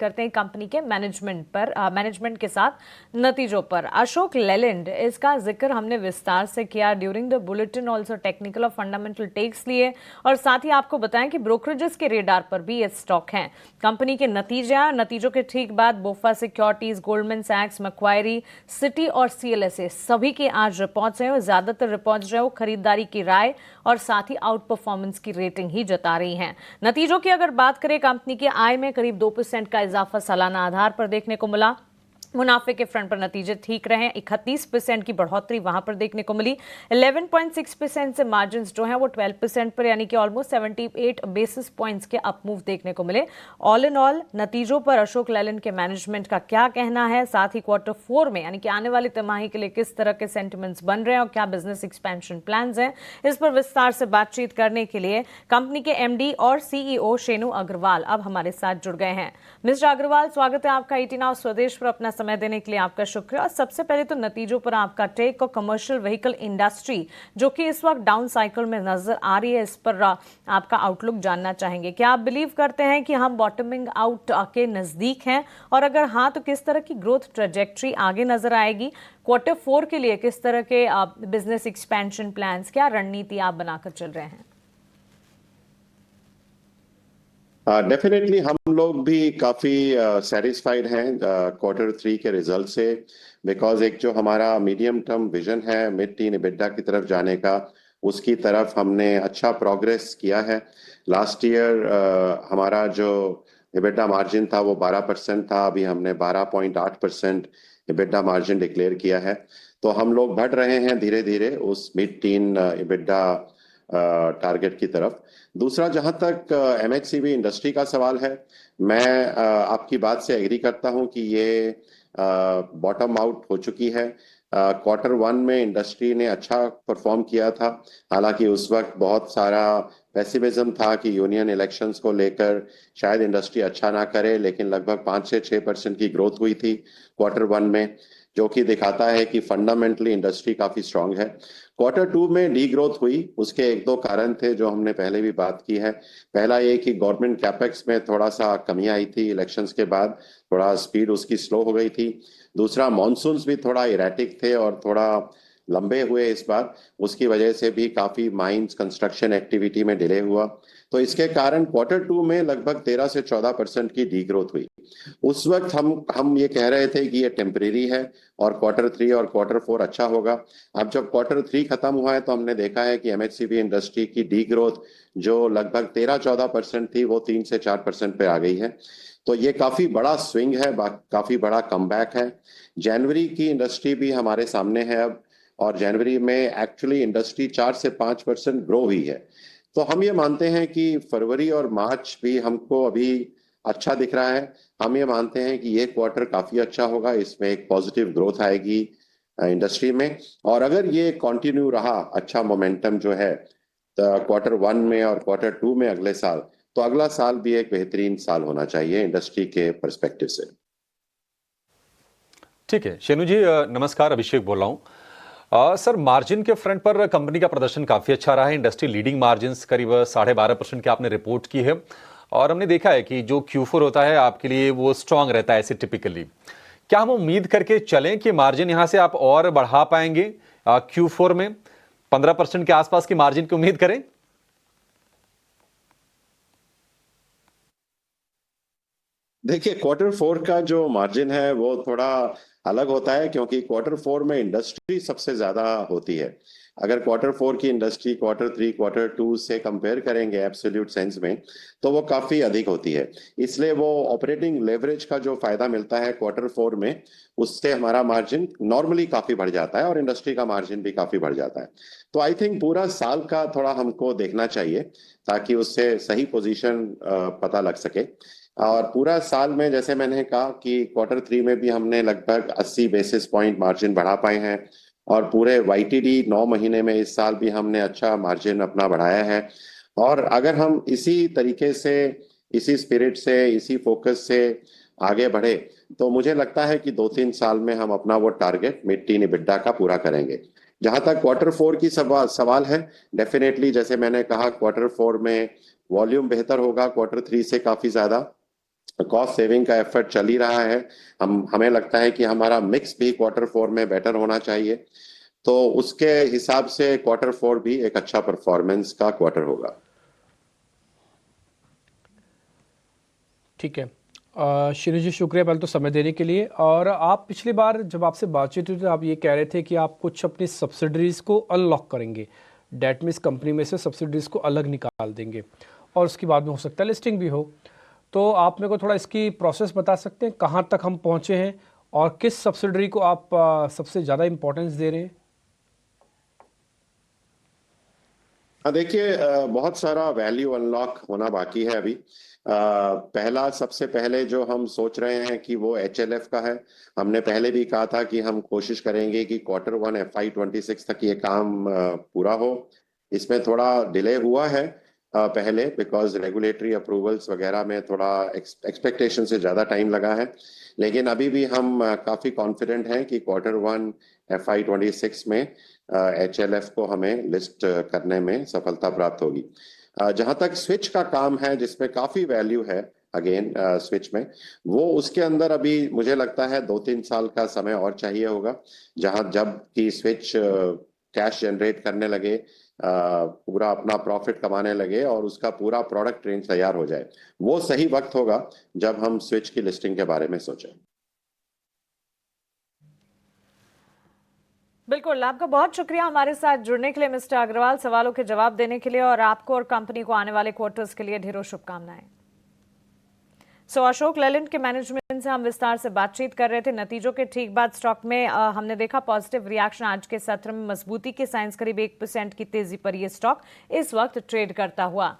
करते हैं कंपनी के मैनेजमेंट के साथ नतीजों पर। अशोक लेलैंड, इसका जिक्र हमने विस्तार से किया during the bulletin, also technical और फंडामेंटल टेक्स लिए, और साथ ही आपको बताएं कि ब्रोकरेजेस के रेडार पर भी ये स्टॉक हैं। कंपनी के नतीजों के ठीक बाद बोफा सिक्योरिटीज, गोल्डमैन सैक्स, मैक्वायरी, सिटी और सीएलएसए सभी के आज रिपोर्ट्स हैं। ज्यादातर रिपोर्ट्स जो है वो खरीदारी की राय और साथ ही आउट परफॉर्मेंस की रेटिंग ही जता रही हैं। नतीजों की अगर बात करें, कंपनी की आय में करीब 2% का इजाफा सालाना आधार पर देखने को मिला। मुनाफे के फ्रंट पर नतीजे ठीक रहे, 31% की बढ़ोतरी वहां पर देखने को मिली। 11.6% से मार्जिन जो है वो 12% पर, यानी कि ऑलमोस्ट 78 बेसिस पॉइंट्स के अपमूव देखने को मिले। ऑल इन ऑल नतीजों पर अशोक लेलैंड के मैनेजमेंट का क्या कहना है, साथ ही Q4 में यानी कि आने वाली तिमाही के लिए किस तरह के सेंटिमेंट्स बन रहे हैं और क्या बिजनेस एक्सपेंशन प्लान्स हैं, इस पर विस्तार से बातचीत करने के लिए कंपनी के एमडी और सीईओ शेनु अग्रवाल अब हमारे साथ जुड़ गए हैं। मिस्टर अग्रवाल, स्वागत है आपका 18 आवर स्वदेश पर। अपना समय देने के लिए आपका शुक्रिया। और सबसे पहले तो नतीजों पर आपका टेक और कमर्शियल व्हीकल इंडस्ट्री जो कि इस वक्त डाउन साइकिल में नजर आ रही है, इस पर आपका आउटलुक जानना चाहेंगे। क्या आप बिलीव करते हैं कि हम बॉटमिंग आउट के नजदीक हैं, और अगर हाँ तो किस तरह की ग्रोथ ट्रेजेक्ट्री आगे नजर आएगी? Q4 के लिए किस तरह के बिजनेस एक्सपेंशन प्लान्स, क्या रणनीति आप बनाकर चल रहे हैं? डेफिनेटली हम लोग भी काफी सेटिस्फाइड हैं Q3 के रिजल्ट से, बिकॉज एक जो हमारा मीडियम टर्म विजन है मिड टीन EBITDA की तरफ जाने का, उसकी तरफ हमने अच्छा प्रोग्रेस किया है। लास्ट ईयर हमारा जो EBITDA मार्जिन था वो 12% था, अभी हमने 12.8% EBITDA मार्जिन डिक्लेयर किया है। तो हम लोग बढ़ रहे हैं धीरे धीरे उस मिड टीन EBITDA टारगेट की तरफ। दूसरा, जहां तक MHCV इंडस्ट्री का सवाल है, मैं आपकी बात से एग्री करता हूं कि ये बॉटम आउट हो चुकी है। Q1 में इंडस्ट्री ने अच्छा परफॉर्म किया था, हालांकि उस वक्त बहुत सारा पेसिमिज्म था कि यूनियन इलेक्शंस को लेकर शायद इंडस्ट्री अच्छा ना करे, लेकिन लगभग 5 से 6% की ग्रोथ हुई थी Q1 में, जो कि दिखाता है कि फंडामेंटली इंडस्ट्री काफी स्ट्रांग है। Q2 में डी ग्रोथ हुई, उसके एक दो कारण थे जो हमने पहले भी बात की है। पहला ये कि गवर्नमेंट कैपेक्स में थोड़ा सा कमी आई थी, इलेक्शंस के बाद थोड़ा स्पीड उसकी स्लो हो गई थी। दूसरा, मॉनसून्स भी थोड़ा इरेटिक थे और थोड़ा लंबे हुए इस बार, उसकी वजह से भी काफी माइंस कंस्ट्रक्शन एक्टिविटी में डिले हुआ। तो इसके कारण Q2 में लगभग 13 से 14% की डी ग्रोथ हुई। उस वक्त हम ये कह रहे थे कि ये टेम्परेरी है और Q3 और Q4 अच्छा होगा। अब जब Q3 खत्म हुआ है तो हमने देखा है कि MHCV इंडस्ट्री की डी ग्रोथ जो लगभग 13-14% थी वो 3 से 4% पे आ गई है। तो ये काफी बड़ा स्विंग है, काफी बड़ा कमबैक है। जनवरी की इंडस्ट्री भी हमारे सामने है अब, और जनवरी में एक्चुअली इंडस्ट्री 4 से 5% ग्रो हुई है। तो हम ये मानते हैं कि फरवरी और मार्च भी हमको अभी अच्छा दिख रहा है। हम ये मानते हैं कि ये क्वार्टर काफी अच्छा होगा, इसमें एक पॉजिटिव ग्रोथ आएगी इंडस्ट्री में। और अगर ये कंटिन्यू रहा अच्छा मोमेंटम जो है Q1 में और Q2 में अगले साल, तो अगला साल भी एक बेहतरीन साल होना चाहिए इंडस्ट्री के पर्सपेक्टिव से। ठीक है शेनु जी, नमस्कार, अभिषेक बोल रहा हूं। सर, मार्जिन के फ्रंट पर कंपनी का प्रदर्शन काफी अच्छा रहा है। इंडस्ट्री लीडिंग मार्जिन करीब 12.5% की आपने रिपोर्ट की है, और हमने देखा है कि जो Q4 होता है आपके लिए वो स्ट्रांग रहता है ऐसे टिपिकली। क्या हम उम्मीद करके चलें कि मार्जिन यहां से आप और बढ़ा पाएंगे Q4 में? 15% के आसपास की मार्जिन की उम्मीद करें? देखिए, Q4 का जो मार्जिन है वो थोड़ा अलग होता है, क्योंकि Q4 में इंडस्ट्री सबसे ज्यादा होती है। अगर Q4 की इंडस्ट्री Q3 Q2 से कंपेयर करेंगे एब्सोल्यूट सेंस में, तो वो काफी अधिक होती है। इसलिए वो ऑपरेटिंग लेवरेज का जो फायदा मिलता है Q4 में, उससे हमारा मार्जिन नॉर्मली काफी बढ़ जाता है और इंडस्ट्री का मार्जिन भी काफी बढ़ जाता है। तो आई थिंक पूरा साल का थोड़ा हमको देखना चाहिए, ताकि उससे सही पोजीशन पता लग सके। और पूरा साल में जैसे मैंने कहा कि Q3 में भी हमने लगभग 80 बेसिस पॉइंट मार्जिन बढ़ा पाए हैं, और पूरे YTD 9 महीने में इस साल भी हमने अच्छा मार्जिन अपना बढ़ाया है। और अगर हम इसी तरीके से, इसी स्पिरिट से, इसी फोकस से आगे बढ़े, तो मुझे लगता है कि 2-3 साल में हम अपना वो टारगेट मिड टीन EBITDA का पूरा करेंगे। जहां तक Q4 की सवाल है, डेफिनेटली जैसे मैंने कहा Q4 में वॉल्यूम बेहतर होगा Q3 से काफी ज्यादा। कॉस्ट सेविंग का एफर्ट चल ही रहा है। हमें लगता है कि हमारा मिक्स भी Q4 में बेटर होना चाहिए, तो उसके हिसाब से Q4 भी एक अच्छा परफॉर्मेंस का क्वार्टर होगा। ठीक है। श्री जी, शुक्रिया पहले तो समय देने के लिए। और आप पिछली बार जब आपसे बातचीत हुई तो आप ये कह रहे थे कि आप कुछ अपनी सब्सिडरीज को अनलॉक करेंगे, डेट मीन्स कंपनी में से सब्सिडरीज को अलग निकाल देंगे और उसके बाद में हो सकता है लिस्टिंग भी हो। तो आप मेरे को थोड़ा इसकी प्रोसेस बता सकते हैं, कहाँ तक हम पहुँचे हैं और किस सब्सिडरी को आप सबसे ज़्यादा इम्पोर्टेंस दे रहे हैं? हाँ, देखिए, बहुत सारा वैल्यू अनलॉक होना बाकी है अभी। पहला, सबसे पहले जो हम सोच रहे हैं कि वो HLF का है। हमने पहले भी कहा था कि हम कोशिश करेंगे कि Q1 FY26 तक ये काम पूरा हो। इसमें थोड़ा डिले हुआ है पहले, बिकॉज रेगुलेटरी अप्रूवल्स वगैरह में थोड़ा एक्सपेक्टेशन से ज़्यादा टाइम लगा है, लेकिन अभी भी हम काफ़ी कॉन्फिडेंट हैं कि Q1 FY26 में HLF को हमें लिस्ट करने में सफलता प्राप्त होगी। जहां तक स्विच का काम है, जिसमें काफी वैल्यू है अगेन स्विच में, वो उसके अंदर अभी मुझे लगता है 2-3 साल का समय और चाहिए होगा। जब कि स्विच कैश जनरेट करने लगे, पूरा अपना प्रॉफिट कमाने लगे और उसका पूरा प्रोडक्ट रेंज तैयार हो जाए, वो सही वक्त होगा जब हम स्विच की लिस्टिंग के बारे में सोचें। बिल्कुल, आपका बहुत शुक्रिया हमारे साथ जुड़ने के लिए मिस्टर अग्रवाल, सवालों के जवाब देने के लिए, और आपको और कंपनी को आने वाले क्वार्टर्स के लिए ढेरों शुभकामनाएं। अशोक लेलैंड के मैनेजमेंट से हम विस्तार से बातचीत कर रहे थे। नतीजों के ठीक बाद स्टॉक में हमने देखा पॉजिटिव रिएक्शन। आज के सत्र में मजबूती के साइंस, करीब 1% की तेजी पर यह स्टॉक इस वक्त ट्रेड करता हुआ।